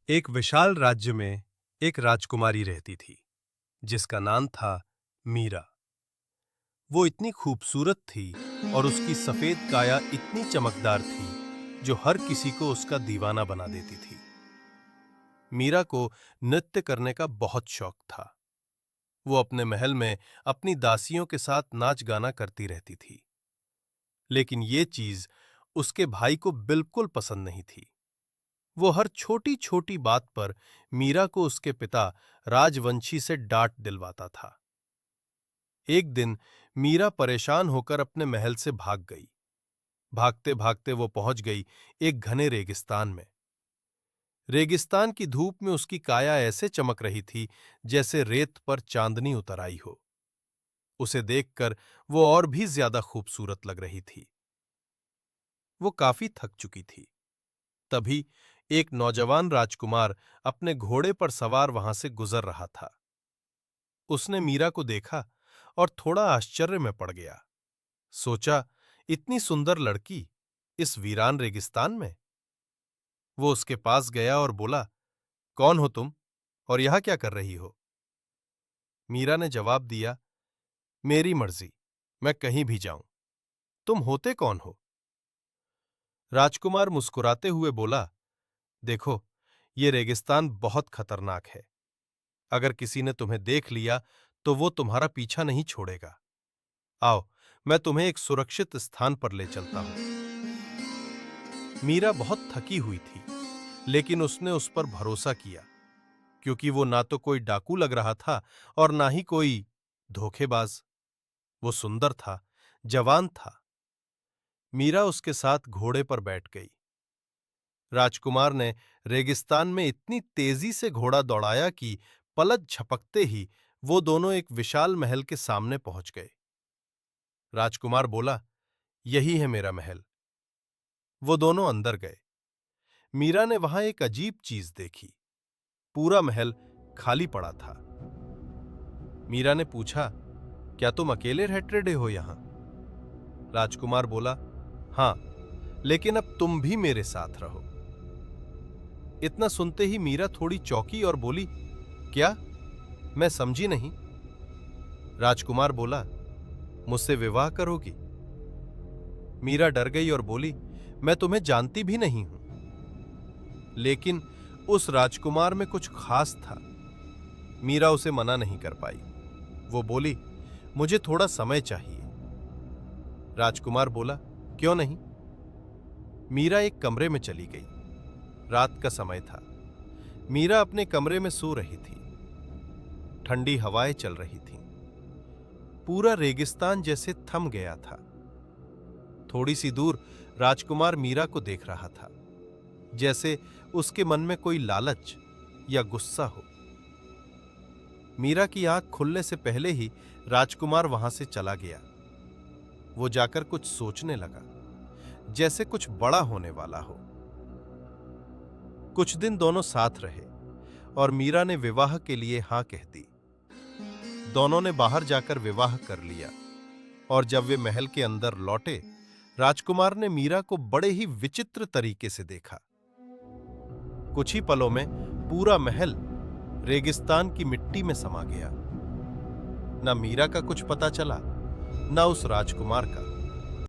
एक विशाल राज्य में एक राजकुमारी रहती थी जिसका नाम था मीरा। वो इतनी खूबसूरत थी और उसकी सफेद काया इतनी चमकदार थी जो हर किसी को उसका दीवाना बना देती थी। मीरा को नृत्य करने का बहुत शौक था। वो अपने महल में अपनी दासियों के साथ नाच गाना करती रहती थी, लेकिन ये चीज उसके भाई को बिल्कुल पसंद नहीं थी। वो हर छोटी छोटी बात पर मीरा को उसके पिता राजवंशी से डांट दिलवाता था। एक दिन मीरा परेशान होकर अपने महल से भाग गई। भागते भागते वो पहुंच गई एक घने रेगिस्तान में। रेगिस्तान की धूप में उसकी काया ऐसे चमक रही थी जैसे रेत पर चांदनी उतर आई हो। उसे देखकर वो और भी ज्यादा खूबसूरत लग रही थी। वो काफी थक चुकी थी। तभी एक नौजवान राजकुमार अपने घोड़े पर सवार वहां से गुजर रहा था। उसने मीरा को देखा और थोड़ा आश्चर्य में पड़ गया। सोचा, इतनी सुंदर लड़की इस वीरान रेगिस्तान में। वो उसके पास गया और बोला, कौन हो तुम और यहां क्या कर रही हो? मीरा ने जवाब दिया, मेरी मर्जी, मैं कहीं भी जाऊं। तुम होते कौन हो? राजकुमार मुस्कुराते हुए बोला, देखो, ये रेगिस्तान बहुत खतरनाक है। अगर किसी ने तुम्हें देख लिया तो वो तुम्हारा पीछा नहीं छोड़ेगा। आओ, मैं तुम्हें एक सुरक्षित स्थान पर ले चलता हूं। मीरा बहुत थकी हुई थी, लेकिन उसने उस पर भरोसा किया, क्योंकि वो ना तो कोई डाकू लग रहा था और ना ही कोई धोखेबाज। वो सुंदर था, जवान था। मीरा उसके साथ घोड़े पर बैठ गई। राजकुमार ने रेगिस्तान में इतनी तेजी से घोड़ा दौड़ाया कि पलक झपकते ही वो दोनों एक विशाल महल के सामने पहुंच गए। राजकुमार बोला, यही है मेरा महल। वो दोनों अंदर गए। मीरा ने वहां एक अजीब चीज देखी। पूरा महल खाली पड़ा था। मीरा ने पूछा, क्या तुम अकेले रहते हो यहां? राजकुमार बोला, हां, लेकिन अब तुम भी मेरे साथ रहो। इतना सुनते ही मीरा थोड़ी चौंकी और बोली, क्या? मैं समझी नहीं। राजकुमार बोला, मुझसे विवाह करोगी? मीरा डर गई और बोली, मैं तुम्हें जानती भी नहीं हूं। लेकिन उस राजकुमार में कुछ खास था। मीरा उसे मना नहीं कर पाई। वो बोली, मुझे थोड़ा समय चाहिए। राजकुमार बोला, क्यों नहीं? मीरा एक कमरे में चली गई। रात का समय था। मीरा अपने कमरे में सो रही थी। ठंडी हवाएं चल रही थीं। पूरा रेगिस्तान जैसे थम गया था। थोड़ी सी दूर राजकुमार मीरा को देख रहा था, जैसे उसके मन में कोई लालच या गुस्सा हो। मीरा की आंख खुलने से पहले ही राजकुमार वहां से चला गया। वो जाकर कुछ सोचने लगा, जैसे कुछ बड़ा होने वाला हो। कुछ दिन दोनों साथ रहे और मीरा ने विवाह के लिए हां कह दी। दोनों ने बाहर जाकर विवाह कर लिया और जब वे महल के अंदर लौटे, राजकुमार ने मीरा को बड़े ही विचित्र तरीके से देखा। कुछ ही पलों में पूरा महल रेगिस्तान की मिट्टी में समा गया। न मीरा का कुछ पता चला, न उस राजकुमार का।